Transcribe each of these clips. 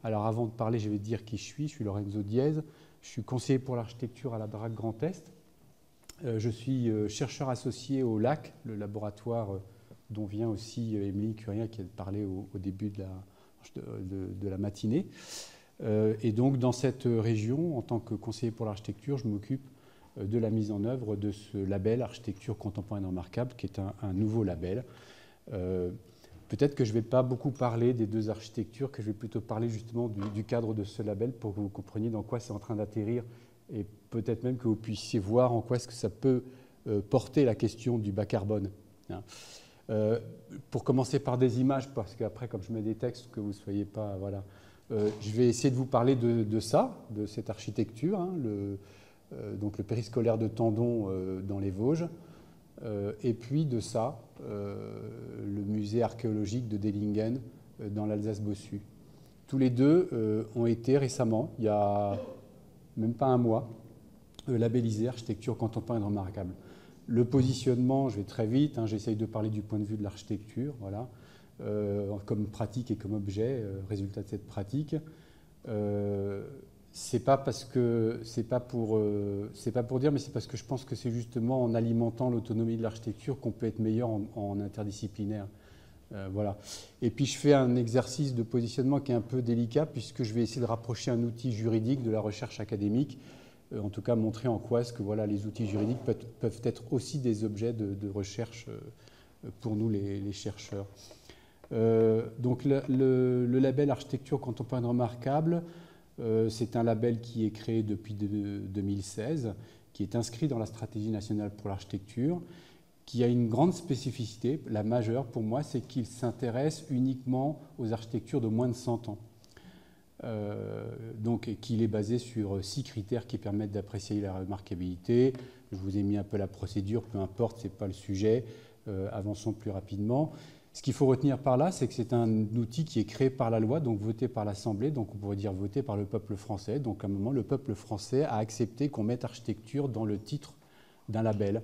Alors avant de parler, je vais te dire qui je suis Lorenzo Diez, je suis conseiller pour l'architecture à la DRAC Grand Est. Je suis chercheur associé au LAC, le laboratoire dont vient aussi Émilie Curien qui a parlé au début de la matinée. Et donc dans cette région, en tant que conseiller pour l'architecture, je m'occupe de la mise en œuvre de ce label Architecture contemporaine remarquable, qui est un nouveau label. Peut-être que je ne vais pas beaucoup parler des deux architectures, que je vais plutôt parler justement du cadre de ce label pour que vous compreniez dans quoi c'est en train d'atterrir et peut-être même que vous puissiez voir en quoi est-ce que ça peut porter la question du bas carbone. Pour commencer par des images, parce qu'après, comme je mets des textes, que vous ne soyez pas... Voilà, je vais essayer de vous parler de ça, de cette architecture, hein, donc le périscolaire de Tendon dans les Vosges, et puis de ça, le musée archéologique de Dellingen dans l'Alsace-Bossu. Tous les deux ont été récemment, il y a même pas un mois, labellisés architecture contemporaine remarquable. Le positionnement, je vais très vite, hein, j'essaye de parler du point de vue de l'architecture, voilà, comme pratique et comme objet, résultat de cette pratique. C'est pas pour dire, mais c'est parce que je pense que c'est justement en alimentant l'autonomie de l'architecture qu'on peut être meilleur en interdisciplinaire. Voilà. Et puis je fais un exercice de positionnement qui est un peu délicat puisque je vais essayer de rapprocher un outil juridique de la recherche académique, en tout cas montrer en quoi est-ce que voilà, les outils juridiques peuvent être aussi des objets de recherche pour nous les chercheurs. Donc le label Architecture contemporaine remarquable, c'est un label qui est créé depuis 2016, qui est inscrit dans la stratégie nationale pour l'architecture, qui a une grande spécificité, la majeure pour moi, c'est qu'il s'intéresse uniquement aux architectures de moins de 100 ans. Donc qu'il est basé sur 6 critères qui permettent d'apprécier la remarquabilité. Je vous ai mis un peu la procédure, peu importe, ce n'est pas le sujet, avançons plus rapidement. Ce qu'il faut retenir par là, c'est que c'est un outil qui est créé par la loi, donc voté par l'Assemblée, donc on pourrait dire voté par le peuple français. Donc à un moment, le peuple français a accepté qu'on mette architecture dans le titre d'un label.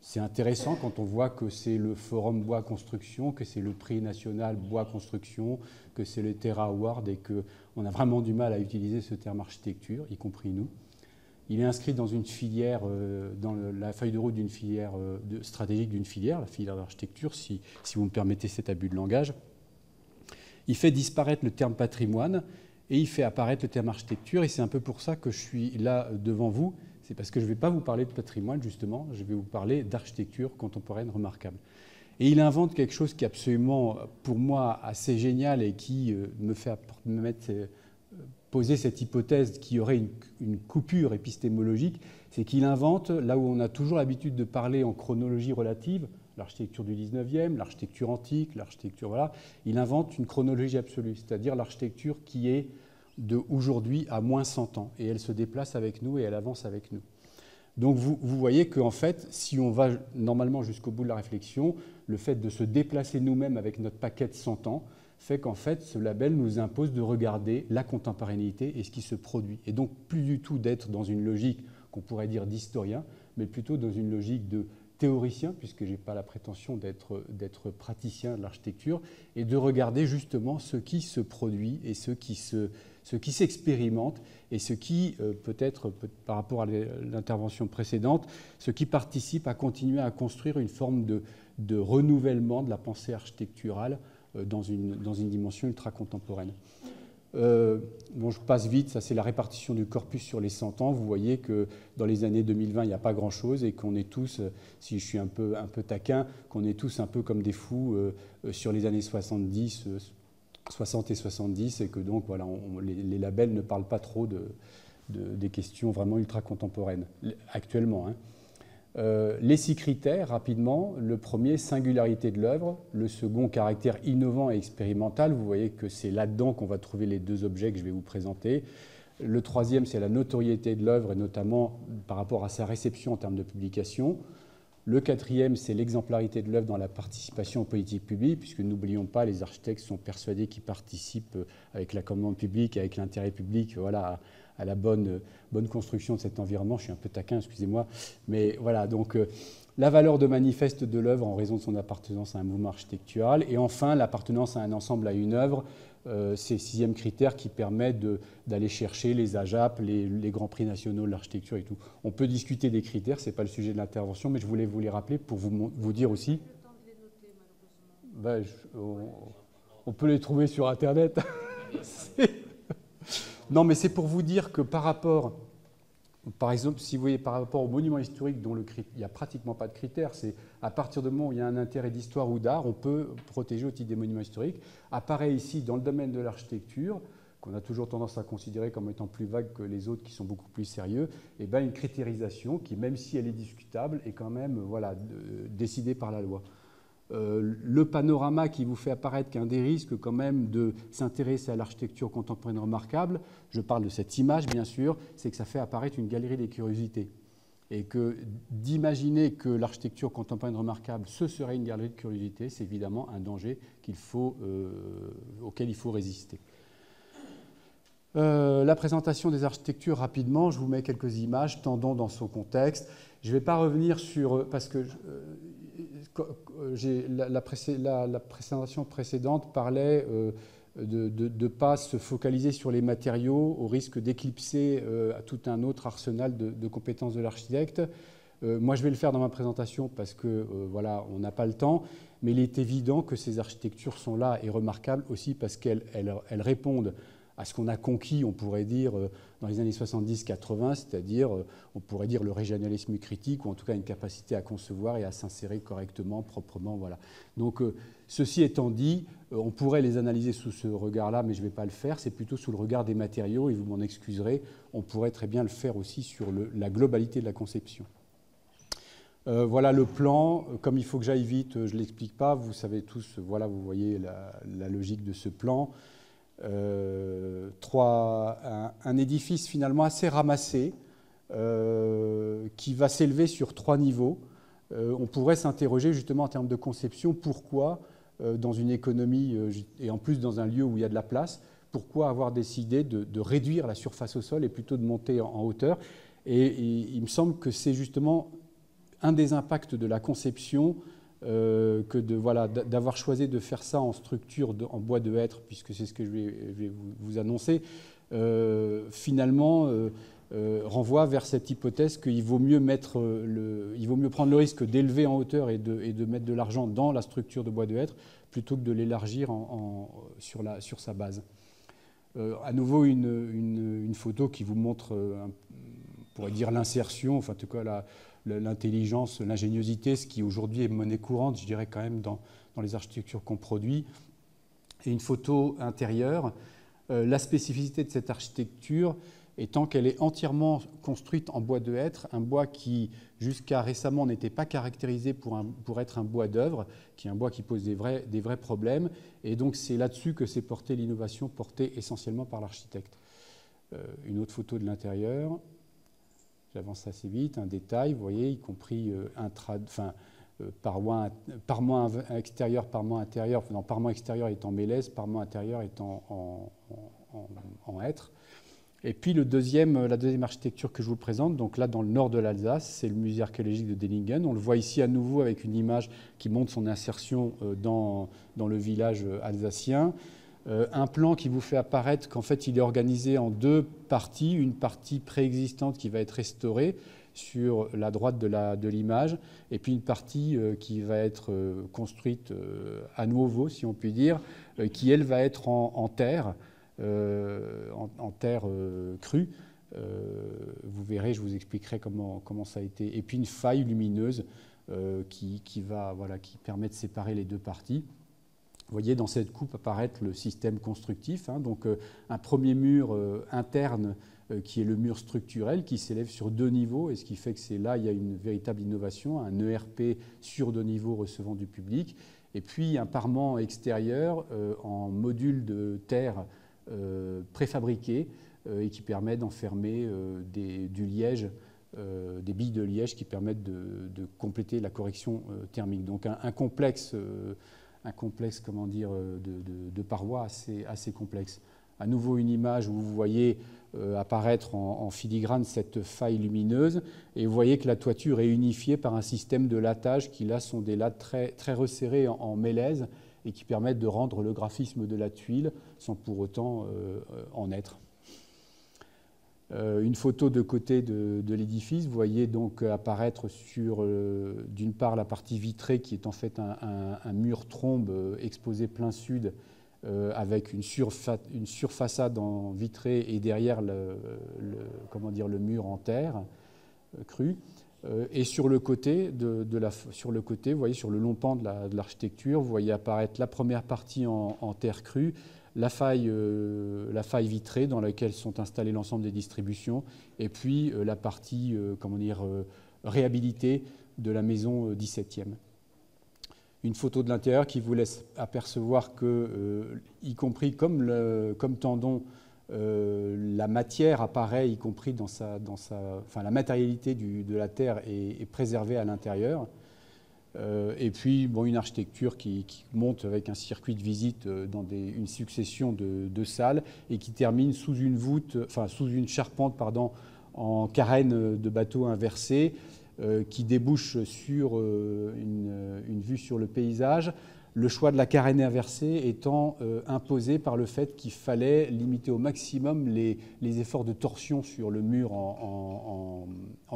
C'est intéressant quand on voit que c'est le Forum Bois Construction, que c'est le prix national Bois Construction, que c'est le Terra Award et qu'on a vraiment du mal à utiliser ce terme architecture, y compris nous. Il est inscrit dans une filière, dans la feuille de route d'une filière stratégique d'une filière, la filière d'architecture, si vous me permettez cet abus de langage. Il fait disparaître le terme patrimoine et il fait apparaître le terme architecture. Et c'est un peu pour ça que je suis là devant vous. C'est parce que je ne vais pas vous parler de patrimoine, justement. Je vais vous parler d'architecture contemporaine remarquable. Et il invente quelque chose qui est absolument, pour moi, assez génial et qui me fait poser cette hypothèse qu'il y aurait une coupure épistémologique, c'est qu'il invente, là où on a toujours l'habitude de parler en chronologie relative, l'architecture du 19e, l'architecture antique, l'architecture, voilà, il invente une chronologie absolue, c'est-à-dire l'architecture qui est de aujourd'hui à moins 100 ans, et elle se déplace avec nous et elle avance avec nous. Donc vous voyez qu'en fait, si on va normalement jusqu'au bout de la réflexion, le fait de se déplacer nous-mêmes avec notre paquet de 100 ans, fait qu'en fait, ce label nous impose de regarder la contemporanéité et ce qui se produit. Et donc, plus du tout d'être dans une logique qu'on pourrait dire d'historien, mais plutôt dans une logique de théoricien, puisque je n'ai pas la prétention d'être praticien de l'architecture, et de regarder justement ce qui se produit et ce qui s'expérimente et ce qui, peut-être par rapport à l'intervention précédente, ce qui participe à continuer à construire une forme de renouvellement de la pensée architecturale dans une dimension ultra-contemporaine. Bon, je passe vite, ça c'est la répartition du corpus sur les 100 ans. Vous voyez que dans les années 2020, il n'y a pas grand-chose et qu'on est tous, si je suis un peu taquin, qu'on est tous un peu comme des fous sur les années 70, 60 et 70 et que donc voilà, les labels ne parlent pas trop des questions vraiment ultra-contemporaines actuellement. Hein. Les 6 critères, rapidement. Le premier, singularité de l'œuvre. Le second, caractère innovant et expérimental. Vous voyez que c'est là-dedans qu'on va trouver les 2 objets que je vais vous présenter. Le troisième, c'est la notoriété de l'œuvre, et notamment par rapport à sa réception en termes de publication. Le quatrième, c'est l'exemplarité de l'œuvre dans la participation aux politiques publiques, puisque n'oublions pas, les architectes sont persuadés qu'ils participent avec la commande publique, avec l'intérêt public, voilà, à la bonne construction de cet environnement. Je suis un peu taquin, excusez-moi. Mais voilà, donc la valeur de manifeste de l'œuvre en raison de son appartenance à un mouvement architectural. Et enfin, l'appartenance à un ensemble, à une œuvre. C'est le 6e critère qui permet d'aller chercher les AJAP, les grands prix nationaux de l'architecture et tout. On peut discuter des critères, ce n'est pas le sujet de l'intervention, mais je voulais vous les rappeler pour vous dire aussi. Ben, on peut les trouver sur Internet. Non, mais c'est pour vous dire que par rapport, par exemple, si vous voyez par rapport aux monuments historiques dont il n'y a pratiquement pas de critères, c'est à partir du moment où il y a un intérêt d'histoire ou d'art, on peut protéger au titre des monuments historiques. Apparaît ici dans le domaine de l'architecture, qu'on a toujours tendance à considérer comme étant plus vague que les autres qui sont beaucoup plus sérieux, et bien une critérisation qui, même si elle est discutable, est quand même voilà, décidée par la loi. Le panorama qui vous fait apparaître qu'un des risques quand même de s'intéresser à l'architecture contemporaine remarquable, je parle de cette image bien sûr, c'est que ça fait apparaître une galerie des curiosités. Et que d'imaginer que l'architecture contemporaine remarquable, ce serait une galerie de curiosités, c'est évidemment un danger auquel il faut résister. La présentation des architectures, rapidement, je vous mets quelques images, tendons dans son contexte. Je ne vais pas revenir sur... parce que la présentation précédente parlait de ne pas se focaliser sur les matériaux au risque d'éclipser tout un autre arsenal de compétences de l'architecte. Moi, je vais le faire dans ma présentation parce que voilà, on n'a pas le temps, mais il est évident que ces architectures sont là et remarquables aussi parce qu'elles répondent à ce qu'on a conquis, on pourrait dire, dans les années 70-80, c'est-à-dire, on pourrait dire le régionalisme critique, ou en tout cas une capacité à concevoir et à s'insérer correctement, proprement, voilà. Donc, ceci étant dit, on pourrait les analyser sous ce regard-là, mais je ne vais pas le faire, c'est plutôt sous le regard des matériaux, et vous m'en excuserez, on pourrait très bien le faire aussi sur la globalité de la conception. Voilà le plan, comme il faut que j'aille vite, je ne l'explique pas, vous savez tous, voilà, vous voyez la logique de ce plan. Un édifice finalement assez ramassé qui va s'élever sur 3 niveaux. On pourrait s'interroger justement en termes de conception, pourquoi dans une économie et en plus dans un lieu où il y a de la place, pourquoi avoir décidé de réduire la surface au sol et plutôt de monter en hauteur. Et il me semble que c'est justement un des impacts de la conception que d'avoir choisi de faire ça en structure en bois de hêtre, puisque c'est ce que je vais vous annoncer, finalement renvoie vers cette hypothèse qu'il vaut mieux prendre le risque d'élever en hauteur et de mettre de l'argent dans la structure de bois de hêtre plutôt que de l'élargir sur sa base. À nouveau une photo qui vous montre, on pourrait dire l'insertion, enfin en tout cas l'intelligence, l'ingéniosité, ce qui aujourd'hui est monnaie courante, je dirais quand même dans les architectures qu'on produit. Et une photo intérieure, la spécificité de cette architecture étant qu'elle est entièrement construite en bois de hêtre, un bois qui jusqu'à récemment n'était pas caractérisé pour être un bois d'œuvre, qui est un bois qui pose des vrais problèmes, et donc c'est là-dessus que s'est portée l'innovation, portée essentiellement par l'architecte. Une autre photo de l'intérieur. J'avance assez vite, un détail, vous voyez, y compris parement extérieur, parement intérieur, non, parement extérieur étant mélèze, parement intérieur étant en hêtre. Et puis la deuxième architecture que je vous présente, donc là dans le nord de l'Alsace, c'est le musée archéologique de Dellingen. On le voit ici à nouveau avec une image qui montre son insertion dans le village alsacien. Un plan qui vous fait apparaître qu'en fait il est organisé en 2 parties, une partie préexistante qui va être restaurée sur la droite de l'image, et puis une partie qui va être construite à nouveau, si on peut dire, qui elle va être en terre, en terre crue. Vous verrez, je vous expliquerai comment ça a été. Et puis une faille lumineuse qui permet de séparer les 2 parties. Vous voyez dans cette coupe apparaître le système constructif, hein, donc un premier mur interne qui est le mur structurel qui s'élève sur 2 niveaux, et ce qui fait que c'est là il y a une véritable innovation, un ERP sur 2 niveaux recevant du public, et puis un parement extérieur en module de terre préfabriqué et qui permet d'enfermer du liège, des billes de liège qui permettent de compléter la correction thermique. Donc un complexe, comment dire, de parois assez complexe. à nouveau une image où vous voyez apparaître en filigrane cette faille lumineuse, et vous voyez que la toiture est unifiée par un système de lattage qui là sont des lattes très resserrées en mélèze et qui permettent de rendre le graphisme de la tuile sans pour autant en être. Une photo de côté de l'édifice, vous voyez donc apparaître sur d'une part la partie vitrée qui est en fait un mur trombe exposé plein sud avec une surfaçade en vitrée et derrière le mur en terre crue. Et sur le côté, vous voyez sur le long pan de l'architecture, vous voyez apparaître la première partie en terre crue, la faille vitrée dans laquelle sont installées l'ensemble des distributions, et puis la partie réhabilitée de la maison 17e. Une photo de l'intérieur qui vous laisse apercevoir que, y compris comme Tendon, la matière apparaît, y compris la matérialité de la terre est préservée à l'intérieur. Et puis une architecture qui monte avec un circuit de visite dans une succession de salles et qui termine sous une charpente en carène de bateau inversée qui débouche sur une vue sur le paysage. Le choix de la carène inversée étant imposé par le fait qu'il fallait limiter au maximum les efforts de torsion sur le mur en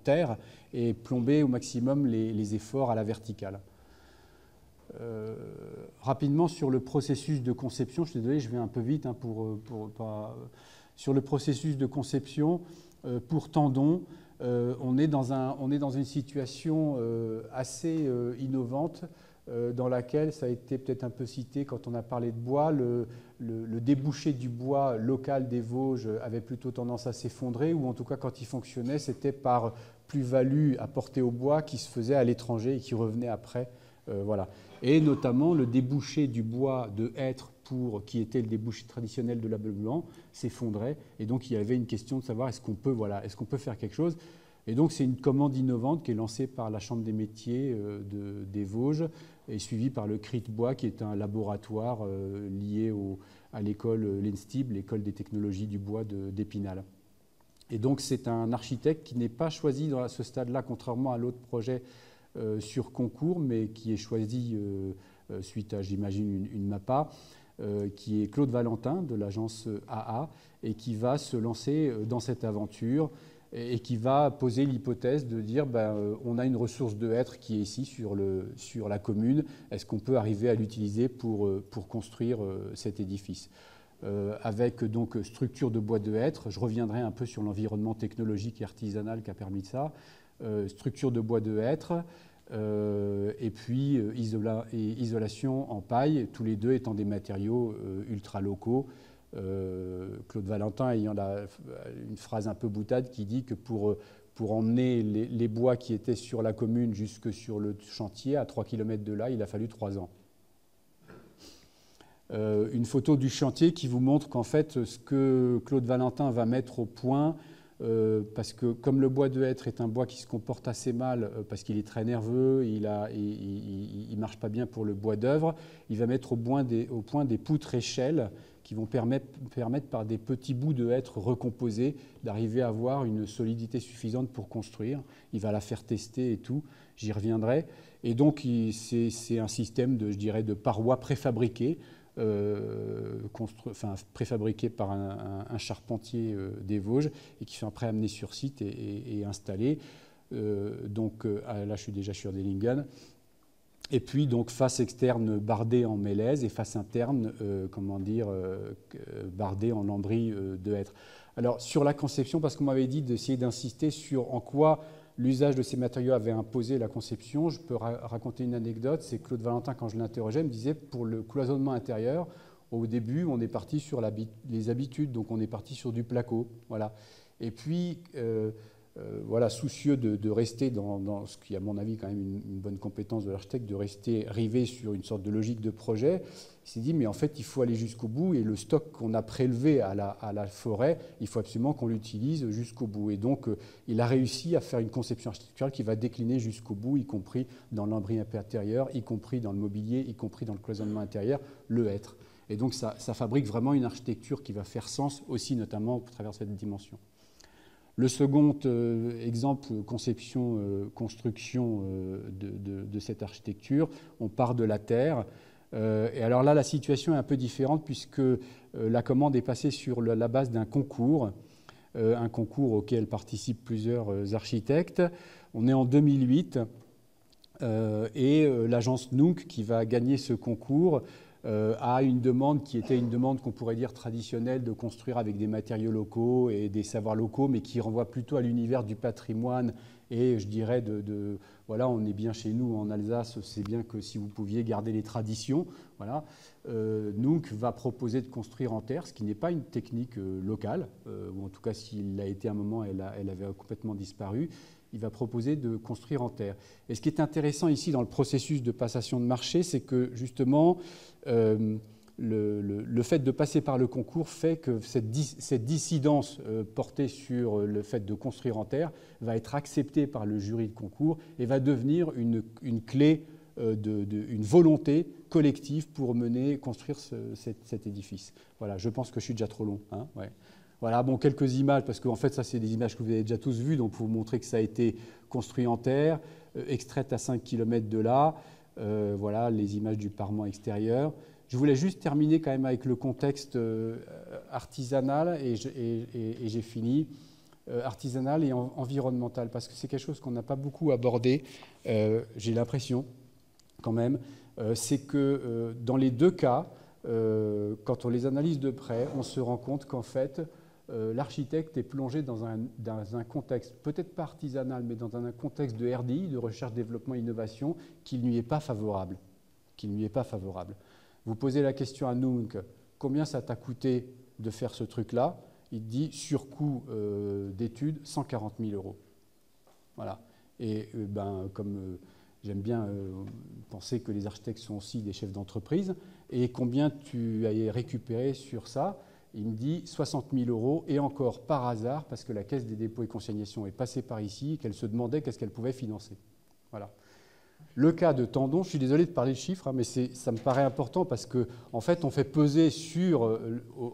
terre et plomber au maximum les efforts à la verticale. Rapidement sur le processus de conception, je suis désolé, je vais un peu vite sur le processus de conception pour Tendon. On est dans une situation assez innovante dans laquelle, ça a été peut-être un peu cité quand on a parlé de bois, le débouché du bois local des Vosges avait plutôt tendance à s'effondrer, ou en tout cas quand il fonctionnait, c'était par plus-value apportée au bois qui se faisait à l'étranger et qui revenait après. Voilà. Et notamment le débouché du bois de hêtre qui était le débouché traditionnel de l'Able Blanc s'effondrait, et donc il y avait une question de savoir est-ce qu'on peut faire quelque chose. Et donc c'est une commande innovante qui est lancée par la Chambre des métiers des Vosges et suivie par le CRIT Bois, qui est un laboratoire lié à l'école l'ENSTIB, l'école des technologies du bois d'Épinal. Et donc c'est un architecte qui n'est pas choisi à ce stade-là, contrairement à l'autre projet sur concours, mais qui est choisi suite à, j'imagine, une MAPA, qui est Claude Valentin de l'agence AA, et qui va se lancer dans cette aventure et qui va poser l'hypothèse de dire on a une ressource de hêtre qui est ici sur la commune, est-ce qu'on peut arriver à l'utiliser pour construire cet édifice avec donc structure de bois de hêtre. Je reviendrai un peu sur l'environnement technologique et artisanal qui a permis ça. Structure de bois de hêtre et puis isolation en paille, tous les deux étant des matériaux ultra locaux. Claude Valentin ayant une phrase un peu boutade qui dit que pour emmener les bois qui étaient sur la commune jusque sur le chantier, à 3 km de là, il a fallu 3 ans. Une photo du chantier qui vous montre qu'en fait, ce que Claude Valentin va mettre au point, parce que comme le bois de hêtre est un bois qui se comporte assez mal, parce qu'il est très nerveux, il ne marche pas bien pour le bois d'œuvre, il va mettre au point des poutres échelles qui vont permettre par des petits bouts de hêtre recomposés d'arriver à avoir une solidité suffisante pour construire. Il va la faire tester et tout, j'y reviendrai. Et donc c'est un système de parois préfabriquées, préfabriquées par un charpentier des Vosges et qui sont après amenés sur site et installés. Là je suis déjà sur Dellingen. Et puis donc face externe bardée en mélèze et face interne bardée en lambris de hêtre. Alors sur la conception, parce qu'on m'avait dit d'essayer d'insister sur en quoi l'usage de ces matériaux avait imposé la conception, je peux raconter une anecdote. C'est Claude Valentin, quand je l'interrogeais, me disait pour le cloisonnement intérieur, au début on est parti sur les habitudes, donc on est parti sur du placo, voilà. Et puis voilà, soucieux de rester dans ce qui, à mon avis, quand même une bonne compétence de l'architecte, de rester rivé sur une sorte de logique de projet. Il s'est dit, mais en fait, il faut aller jusqu'au bout, et le stock qu'on a prélevé à la forêt, il faut absolument qu'on l'utilise jusqu'au bout. Et donc, il a réussi à faire une conception architecturale qui va décliner jusqu'au bout, y compris dans l'embris intérieur, y compris dans le mobilier, y compris dans le cloisonnement intérieur, le être. Et donc, ça fabrique vraiment une architecture qui va faire sens aussi, notamment, à travers cette dimension. Le second exemple, conception, construction de cette architecture, on part de la terre. Et alors là, la situation est un peu différente puisque la commande est passée sur la base d'un concours auquel participent plusieurs architectes. On est en 2008 et l'agence Nunc qui va gagner ce concours a une demande qui était une demande qu'on pourrait dire traditionnelle de construire avec des matériaux locaux et des savoirs locaux, mais qui renvoie plutôt à l'univers du patrimoine et je dirais voilà, on est bien chez nous en Alsace, c'est bien que si vous pouviez garder les traditions. Voilà. Nunc va proposer de construire en terre, ce qui n'est pas une technique locale, ou en tout cas s'il l'a été à un moment, elle avait complètement disparu. Il va proposer de construire en terre. Et ce qui est intéressant ici dans le processus de passation de marché, c'est que justement, le fait de passer par le concours fait que cette dissidence portée sur le fait de construire en terre va être acceptée par le jury de concours et va devenir une clé, une volonté collective pour construire cet édifice. Voilà, je pense que je suis déjà trop long. Hein, ouais. Voilà, bon, quelques images, parce qu'en fait, ça, c'est des images que vous avez déjà tous vues, donc pour vous montrer que ça a été construit en terre, extraites à 5 km de là. Voilà, les images du parement extérieur. Je voulais juste terminer quand même avec le contexte artisanal, et j'ai fini. Artisanal et environnemental, parce que c'est quelque chose qu'on n'a pas beaucoup abordé, j'ai l'impression, quand même. C'est que dans les deux cas, quand on les analyse de près, on se rend compte qu'en fait, l'architecte est plongé dans un contexte, peut-être pas artisanal, mais dans un contexte de RDI, de recherche, développement, innovation, qui ne lui est pas favorable. Vous posez la question à Nunc, combien ça t'a coûté de faire ce truc-là? Il dit, surcoût d'études, 140 000 €. Voilà. Et comme j'aime bien penser que les architectes sont aussi des chefs d'entreprise, et combien tu as récupéré sur ça? Il me dit 60 000 €, et encore par hasard, parce que la Caisse des dépôts et consignations est passée par ici, qu'elle se demandait qu'est-ce qu'elle pouvait financer. Voilà. Le cas de Tendon, je suis désolé de parler de chiffres, hein, mais ça me paraît important parce qu'en fait, on fait peser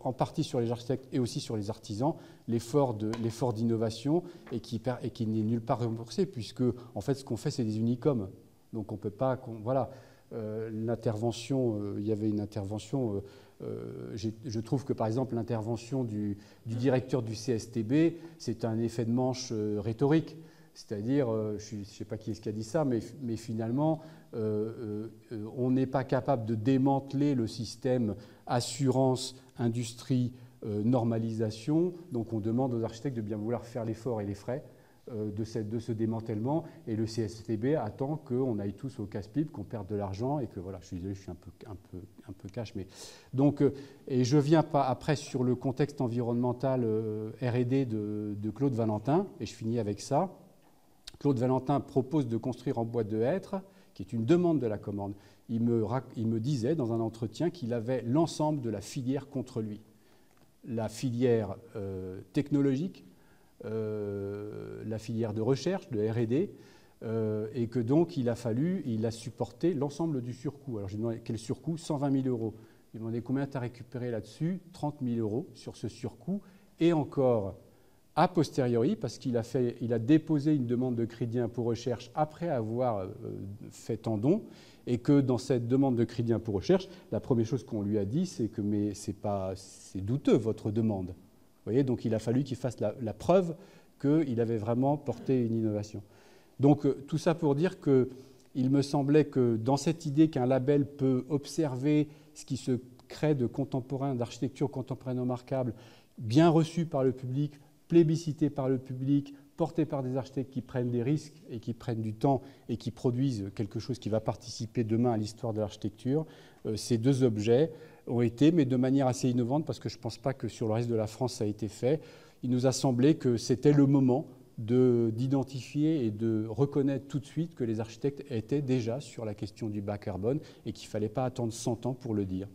en partie sur les architectes et aussi sur les artisans l'effort d'innovation et qui n'est nulle part remboursé, puisque en fait, ce qu'on fait, c'est des unicums. Donc on ne peut pas... Voilà. L'intervention, il y avait une intervention... je trouve que, par exemple, l'intervention du directeur du CSTB, c'est un effet de manche rhétorique. C'est-à-dire, je ne sais pas qui est-ce qui a dit ça, mais finalement, on n'est pas capable de démanteler le système assurance, industrie, normalisation. Donc on demande aux architectes de bien vouloir faire l'effort et les frais de ce démantèlement. Et le CSTB attend qu'on aille tous au casse-pipe, qu'on perde de l'argent et que, voilà, je suis désolé, je suis un peu cash. Mais... Donc, et je viens après sur le contexte environnemental R&D de Claude Valentin, et je finis avec ça. Claude Valentin propose de construire en bois de hêtre, qui est une demande de la commande. Il me disait dans un entretien qu'il avait l'ensemble de la filière contre lui. La filière technologique, la filière de recherche, de R&D, et que donc il a supporté l'ensemble du surcoût. Alors j'ai demandé quel surcoût? 120 000 €. Il m'a demandé combien tu as récupéré là-dessus? 30 000 € sur ce surcoût, et encore... a posteriori, parce qu'il a déposé une demande de crédit impôt recherche après avoir fait Tendon, et que dans cette demande de crédit impôt recherche, la première chose qu'on lui a dit, c'est que mais c'est douteux votre demande. Vous voyez, donc il a fallu qu'il fasse la preuve qu'il avait vraiment porté une innovation. Donc tout ça pour dire qu'il me semblait que dans cette idée qu'un label peut observer ce qui se crée de contemporain, d'architecture contemporaine remarquable, bien reçu par le public, plébiscité par le public, porté par des architectes qui prennent des risques et qui prennent du temps et qui produisent quelque chose qui va participer demain à l'histoire de l'architecture. Ces deux objets ont été, mais de manière assez innovante, parce que je ne pense pas que sur le reste de la France ça a été fait. Il nous a semblé que c'était le moment d'identifier et de reconnaître tout de suite que les architectes étaient déjà sur la question du bas carbone et qu'il ne fallait pas attendre 100 ans pour le dire.